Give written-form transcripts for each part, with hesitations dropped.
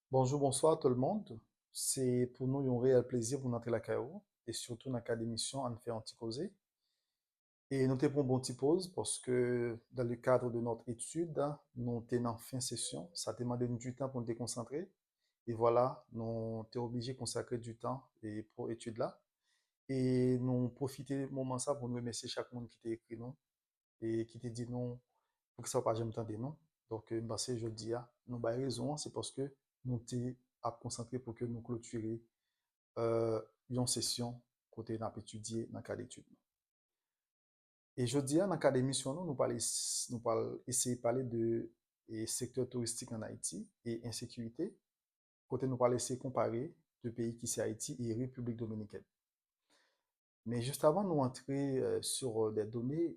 Bonjour, bonsoir tout le monde. C'est pour nous un réel plaisir pour notre la CAO et surtout dans cette émission à nous faire un petit causer. Et nous te prenons bon petit pause parce que dans le cadre de notre étude, nous sommes en fin session. Ça demande du temps pour nous déconcentrer. Et voilà, nous sommes obligés de consacrer du temps et pour l'étude là. Et nous profiter du moment ça pour nous remercier chaque monde qui t'a écrit non et qui t'a dit non pour que ça pas jamais t'entendre non. Donc, parce que je le dis, nous avons raison, c'est parce que nous t'es à concentrer pour que nous clôturions une session côté n'a étudié dans le cadre d'études. Et je dis dans le cadre d'émission, nous parlons essayer de parler de secteur touristique en Haïti et insécurité. Côté nous parlons essayer de comparer deux pays qui sont Haïti et République dominicaine. Mais juste avant de nous entrer sur des données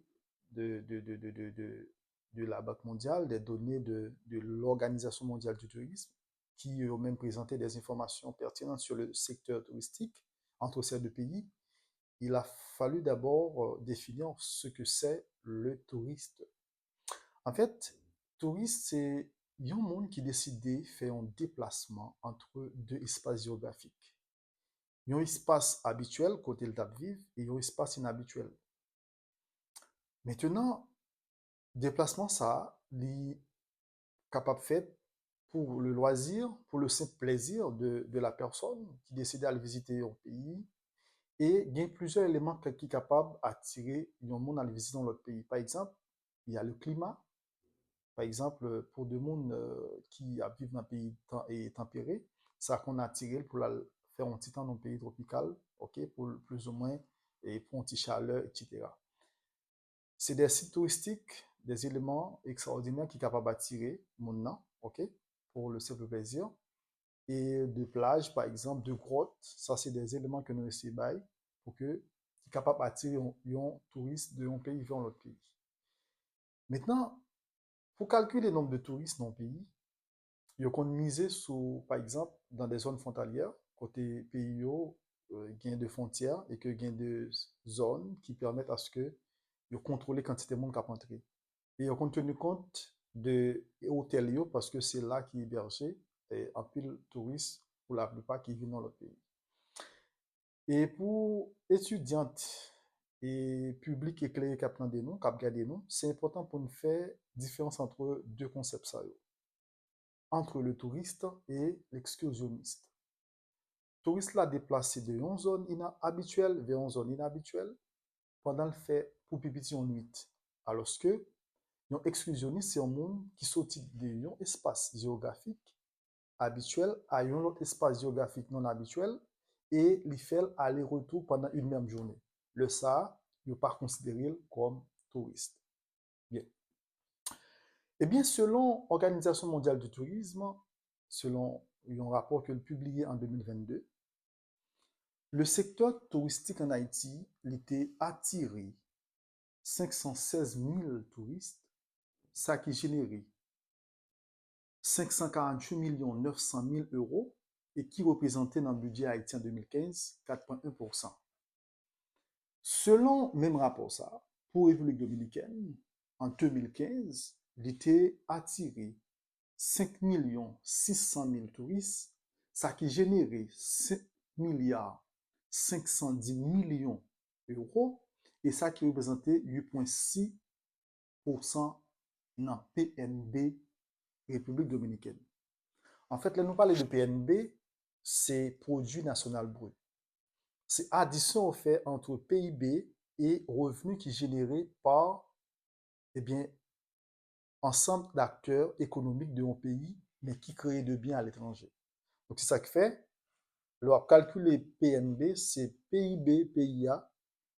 de, de, de, de, de, de- de la Banque mondiale, des données de l'Organisation mondiale du tourisme, qui ont même présenté des informations pertinentes sur le secteur touristique entre ces deux pays, il a fallu d'abord définir ce que c'est le touriste. En fait, touriste, c'est un monde qui décide de faire un déplacement entre deux espaces géographiques. Il y a un espace habituel, côté le tap vivre, et il y a un espace inhabituel. Maintenant, déplacement, ça, il est capable de faire pour le loisir, pour le simple plaisir de la personne qui décide d'aller visiter un pays. Et il y a plusieurs éléments qui sont capables d'attirer le monde à aller visiter dans l'autre pays. Par exemple, il y a le climat. Par exemple, pour des gens qui vivent dans un pays tempéré, ça qu'on a attiré pour faire un petit temps dans un pays tropical, ok, pour plus ou moins, et pour un petit chaleur, etc. C'est des sites touristiques, des éléments extraordinaires qui sont capables d'attirer mon nom, ok, pour le simple plaisir. Et de plages, par exemple, de grottes, ça, c'est des éléments que nous essayons pour que qui sont capables d'attirer un touriste d'un pays vers l'autre pays. Maintenant, pour calculer le nombre de touristes dans le pays, il faut miser sur, par exemple, dans des zones frontalières, côté pays, gain de frontières et que gain de zones qui permettent à ce que de contrôler quantité de monde qui a entré. Et on compte tenu compte de hôtels parce que c'est là qui est hébergé et en pile touristes pour la plupart qui vivent dans le pays. Et pour étudiantes et public éclairé qui apprennent des noms, qui regardent des noms, c'est important pour nous faire différence entre deux concepts ça, entre le touriste et l'excursionniste. Touriste là déplacé de une zone habituelle vers une zone inhabituelle pendant le fait pour pipiti en nuit. Alors que un exclusionniste, c'est un monde qui sortit de un espace géographique habituel à un autre espace géographique non habituel et il fait aller-retour pendant une même journée. Le ça, il n'est pas considéré comme touriste. Bien. Eh bien, selon l'Organisation mondiale du tourisme, selon un rapport qu'elle a publié en 2022, le secteur touristique en Haïti il était attiré 516 000 touristes, ça qui générait 548 900 000 € et qui représentait dans le budget haïtien 2015 4,1%. Selon le même rapport, ça, pour la République dominicaine, en 2015, il était attiré 5 600 000 touristes, ça qui générait 5 milliards 510 millions d'euros et ça qui représentait 8,6% dans PNB République dominicaine. En fait, là, nous parlons de PNB, c'est produit national brut. C'est addition au fait entre PIB et revenus qui sont générés par, eh bien, ensemble d'acteurs économiques de mon pays, mais qui créent de biens à l'étranger. Donc, c'est ça qui fait, le calculer PNB, c'est PIB, PIA,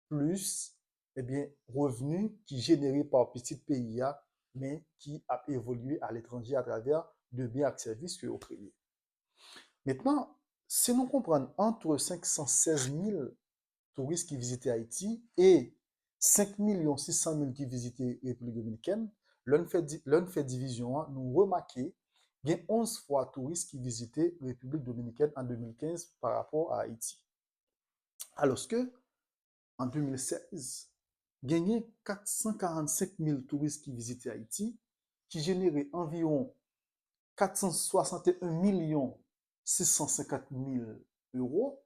plus, eh bien, revenus qui sont générés par petit PIA, mais qui a évolué à l'étranger à travers de biens et services que vous créez. Maintenant, si nous comprenons entre 516 000 touristes qui visitaient Haïti et 5 600 000 qui visitaient la République dominicaine, l'on fait division, nous remarquons qu'il y a 11 fois touristes qui visitaient la République dominicaine en 2015 par rapport à Haïti. Alors que, en 2016, il y a 445 000 touristes qui visitaient Haïti, qui généraient environ 461 650 000 euros.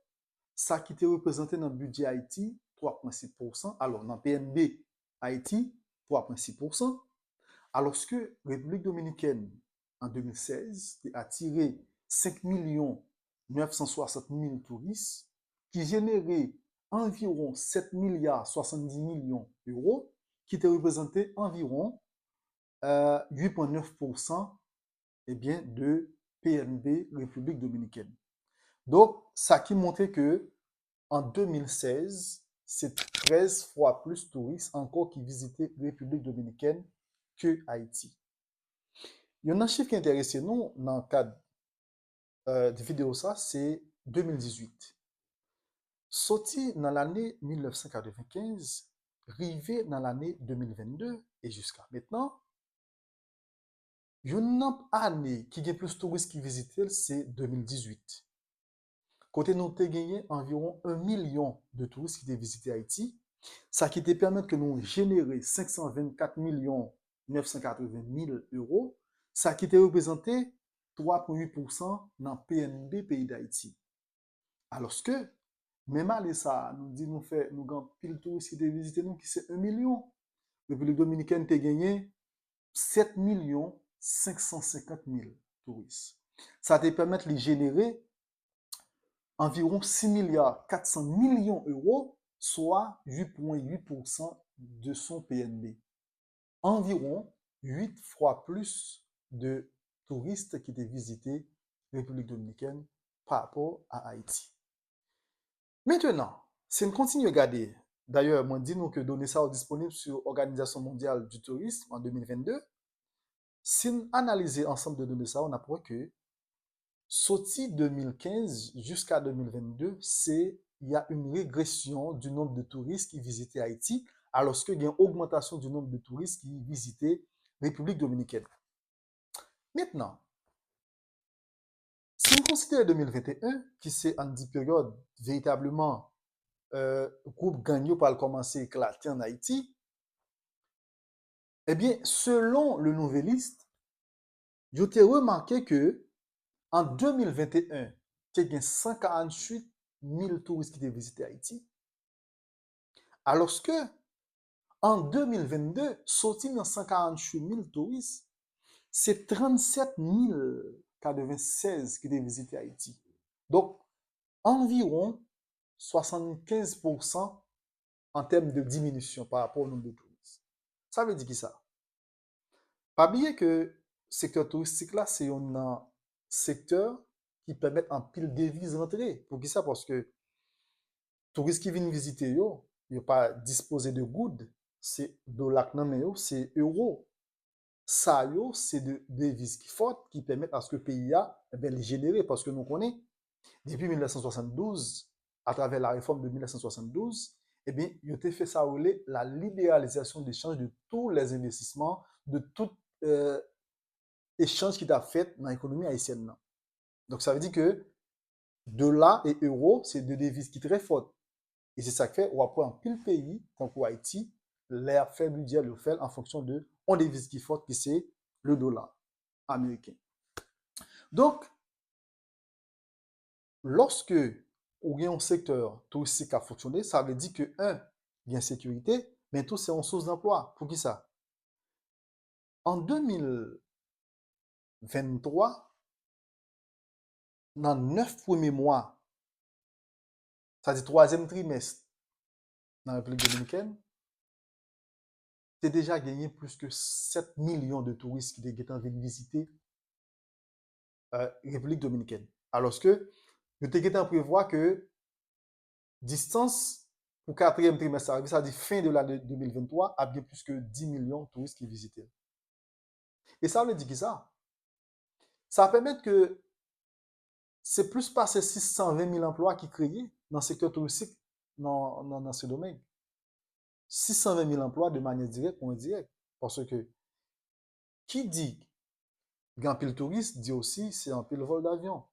Ça qui était représenté dans le budget Haïti, 3,6%. Alors, dans le PNB Haïti, 3,6%. Alors que la République dominicaine, en 2016, a attiré 5 960 000 touristes qui généraient environ 7 milliards 70 millions d'euros, qui étaient représentés environ 8,9% eh bien, de PNB République dominicaine. Donc, ça qui montrait que en 2016, c'est 13 fois plus de touristes encore qui visitaient République dominicaine que Haïti. Il y a un chiffre qui intéresse nous dans le cadre de vidéo ça, c'est 2018. Sorti dans l'année 1995, arrivé dans l'année 2022 et jusqu'à maintenant, il y a une année qui a plus de touristes qui visitent, c'est 2018. Côté nous, avons gagné environ 1 million de touristes qui ont visité Haïti. Ça qui te permet que nous générer 524 980 000 euros. Ça qui te représenté 3,8% dans PNB pays d'Haïti. Alors que, même à ça, nous dit nous fait, nous avons pile touristes qui ont visité nous qui c'est 1 million. La République dominicaine a gagné 7 550 000 touristes. Ça te permet de générer environ 6 milliards 400 millions d'euros, soit 8,8% de son PNB. Environ 8 fois plus de touristes qui étaient visités la République dominicaine par rapport à Haïti. Maintenant, si on continue à regarder, d'ailleurs, moi dis nous que données ça sont disponibles sur l'Organisation mondiale du tourisme en 2022, si on analyse ensemble de données ça, on apprend que sorti 2015 jusqu'à 2022, il y a une régression du nombre de touristes qui visitaient Haïti, alors qu'il y a une augmentation du nombre de touristes qui visitaient République dominicaine. Maintenant, si on considère 2021, qui c'est une période véritablement groupe gagnant pour commencer à éclater en Haïti, eh bien, selon le Nouvelliste, vous avez remarqué que en 2021, il y a 148 000 touristes qui ont visité Haïti. Alors que en 2022, sorti dans 148 000 touristes, c'est 37 096 qui ont visité Haïti. Donc, environ 75% en termes de diminution par rapport au nombre de touristes. Ça veut dire qui ça? Pas oublier que le secteur touristique là, c'est un secteur qui permet en pile devises rentrer. Pour qui ça? Parce que touristes qui viennent visiter yo, yo pas disposer de good, c'est dollar c'est euro. Ça yo, c'est de devises qui fortes qui permettent à ce que le pays a les générer parce que nous connaissons depuis 1972 à travers la réforme de 1972, eh bien, il a fait ça la libéralisation d'échange de tous les investissements, de tout échange qui a fait dans l'économie haïtienne. Donc, ça veut dire que dollar et euro, c'est deux devises qui sont très fortes. Et c'est ça qui fait, ou après, en pile pays, comme pour Haïti, l'air fait budget le fait en fonction de on devise qui forte, qui c'est le dollar américain. Donc, lorsque ou bien un secteur touristique a fonctionné, ça veut dire que, un, il y a une sécurité, mais tout, c'est une source d'emploi. Pour qui ça? En 2023, dans 9 premiers mois, c'est-à-dire troisième trimestre dans la République dominicaine, tu as déjà gagné plus que 7 millions de touristes qui ont envie de visiter la République dominicaine. Alors que je t'ai prévoir que distance pour quatrième trimestre arrivé, ça dit fin de l'année 2023, a bien plus que 10 millions de touristes qui visitaient. Et ça veut dire que ça permet que c'est plus passé 620 000 emplois qui créés dans le secteur touristique dans ce domaine. 620 000 emplois de manière directe ou indirecte. Parce que qui dit grand pile touriste dit aussi c'est un pile vol d'avion.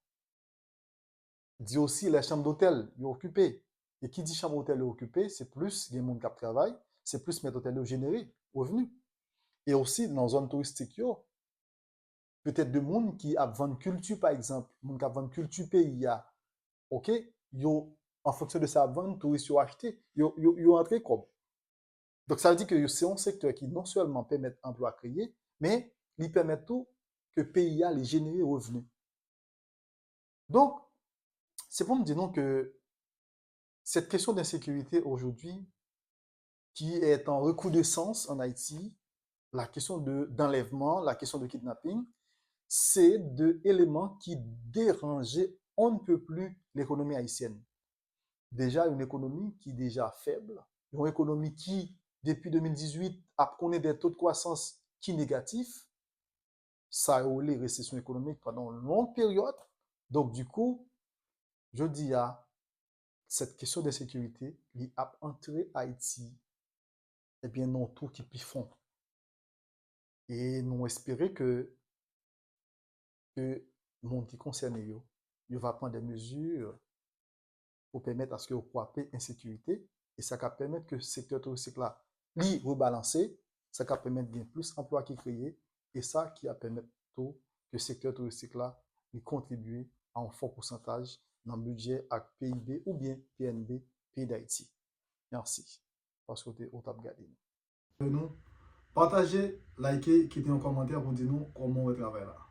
Dit aussi les chambres d'hôtel sont occupées. Et qui dit chambre d'hôtel occupée, c'est plus il y a monde qui travaille, c'est plus mettre hôtel générer revenus. Et aussi dans la zone touristique, peut-être de monde qui a vendu culture, par exemple, monde qui a vendu culture pays, ok, yo, en fonction de sa vente, touristes ont acheté, yo entré comme. Donc, ça veut dire que c'est un secteur qui non seulement permet emploi créé, mais il permet tout que le pays a les générer revenus. Donc, c'est pour me dire non que cette question d'insécurité aujourd'hui, qui est en recrudescence en Haïti, la question d'enlèvement, la question de kidnapping, c'est deux éléments qui dérangeaient on ne peut plus l'économie haïtienne. Déjà, une économie qui est déjà faible, une économie qui, depuis 2018, a connu des taux de croissance qui négatifs, ça a eu les récessions économiques pendant une longue période. Donc, du coup, je dis à cette question de sécurité, il a entré Haïti, eh bien, non tout qui font. Et nous espérons que le monde qui concerne, il va prendre des mesures pour permettre à ce que vous croyez insécurité et ça va permettre que le secteur touristique là, lui rebalancer, ça va permettre bien plus d'emplois qui créés et ça qui va permettre tout que le secteur touristique là, il contribue à un fort pourcentage dans le budget à PIB ou bien PNB, pays d'Haïti. Merci. Parce que vous avez regardé. Nous, partagez, likez, quittez un commentaire pour dire nous comment on travaille là.